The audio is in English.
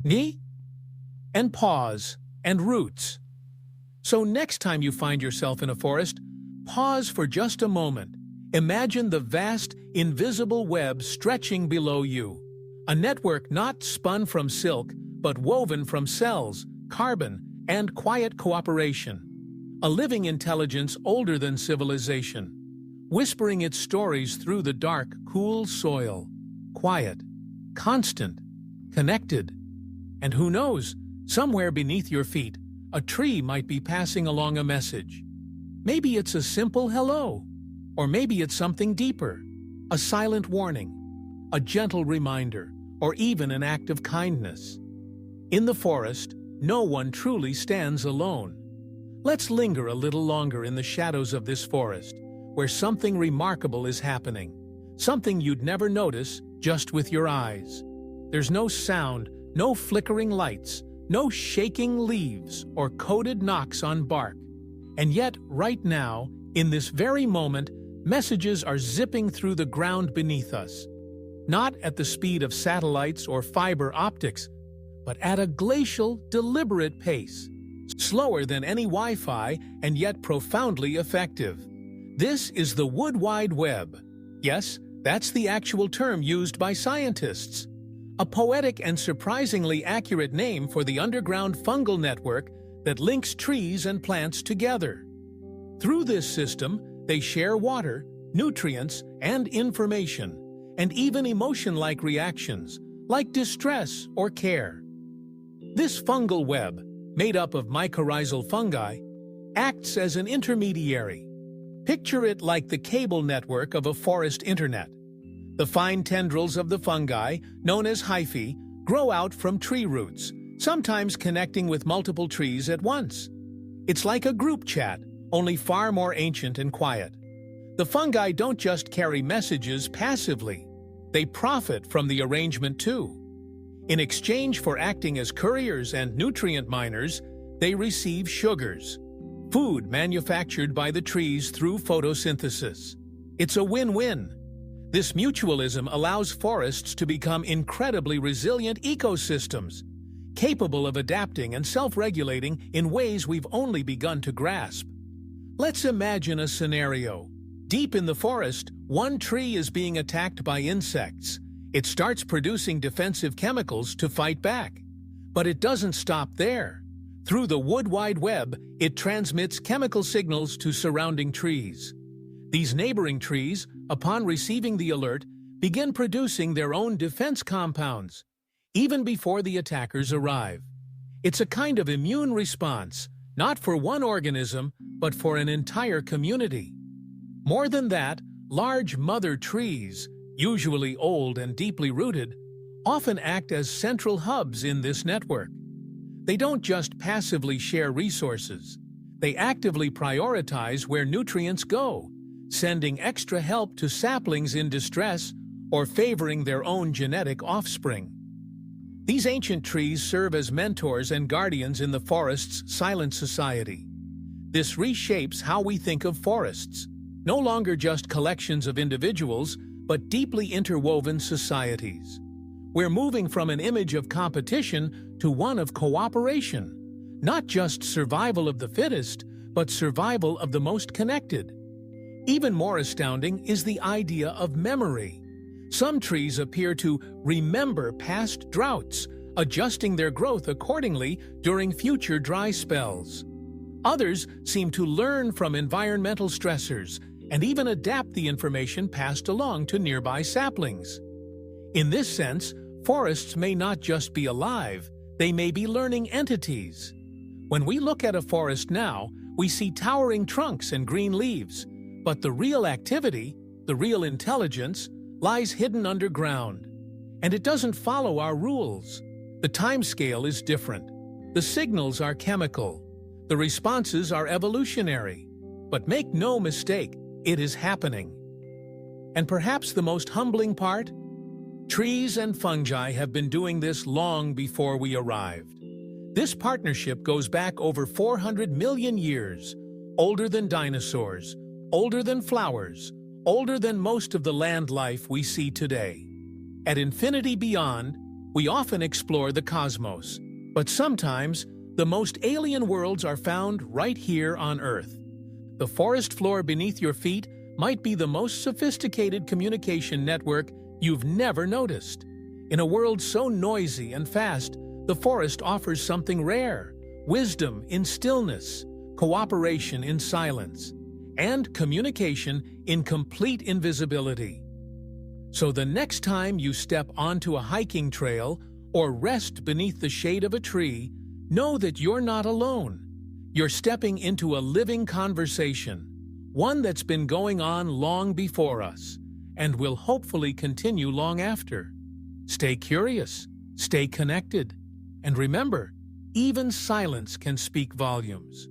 Ni and pause and roots. So next time you find yourself in a forest, pause for just a moment. Imagine the vast, invisible web stretching below you. A network not spun from silk, but woven from cells, carbon, and quiet cooperation. A living intelligence older than civilization, whispering its stories through the dark, cool soil. Quiet, constant, connected. And who knows, somewhere beneath your feet, a tree might be passing along a message. Maybe it's a simple hello, or maybe it's something deeper, a silent warning, a gentle reminder, or even an act of kindness. In the forest, no one truly stands alone. Let's linger a little longer in the shadows of this forest, where something remarkable is happening, something you'd never notice just with your eyes. There's no sound, no flickering lights, no shaking leaves or coded knocks on bark. And yet, right now, in this very moment, messages are zipping through the ground beneath us. Not at the speed of satellites or fiber optics, but at a glacial, deliberate pace. Slower than any Wi-Fi and yet profoundly effective. This is the Wood Wide Web. Yes, that's the actual term used by scientists. A poetic and surprisingly accurate name for the underground fungal network that links trees and plants together. Through this system, they share water, nutrients, and information, and even emotion-like reactions, like distress or care. This fungal web, made up of mycorrhizal fungi, acts as an intermediary. Picture it like the cable network of a forest internet. The fine tendrils of the fungi, known as hyphae, grow out from tree roots, sometimes connecting with multiple trees at once. It's like a group chat, only far more ancient and quiet. The fungi don't just carry messages passively. They profit from the arrangement too. In exchange for acting as couriers and nutrient miners, they receive sugars, food manufactured by the trees through photosynthesis. It's a win-win. This mutualism allows forests to become incredibly resilient ecosystems, capable of adapting and self-regulating in ways we've only begun to grasp. Let's imagine a scenario. Deep in the forest, one tree is being attacked by insects. It starts producing defensive chemicals to fight back. But it doesn't stop there. Through the Wood Wide Web, it transmits chemical signals to surrounding trees. These neighboring trees, upon receiving the alert, begin producing their own defense compounds, even before the attackers arrive. It's a kind of immune response, not for one organism, but for an entire community. More than that, large mother trees, usually old and deeply rooted, often act as central hubs in this network. They don't just passively share resources. They actively prioritize where nutrients go, sending extra help to saplings in distress or favoring their own genetic offspring. These ancient trees serve as mentors and guardians in the forest's silent society. This reshapes how we think of forests, no longer just collections of individuals, but deeply interwoven societies. We're moving from an image of competition to one of cooperation, not just survival of the fittest, but survival of the most connected. Even more astounding is the idea of memory. Some trees appear to remember past droughts, adjusting their growth accordingly during future dry spells. Others seem to learn from environmental stressors and even adapt the information passed along to nearby saplings. In this sense, forests may not just be alive, they may be learning entities. When we look at a forest now, we see towering trunks and green leaves, but the real activity, the real intelligence, lies hidden underground. And it doesn't follow our rules. The timescale is different. The signals are chemical. The responses are evolutionary. But make no mistake, it is happening. And perhaps the most humbling part? Trees and fungi have been doing this long before we arrived. This partnership goes back over 400 million years, older than dinosaurs, older than flowers, older than most of the land life we see today. At infinity beyond, We often explore the cosmos, but sometimes the most alien worlds are found right here on Earth. The forest floor beneath your feet might be the most sophisticated communication network you've never noticed. In a world so noisy and fast, the forest offers something rare: wisdom in stillness, cooperation in silence, and communication in complete invisibility. So the next time you step onto a hiking trail or rest beneath the shade of a tree, know that you're not alone. You're stepping into a living conversation, one that's been going on long before us, and will hopefully continue long after. Stay curious, stay connected, and remember, even silence can speak volumes.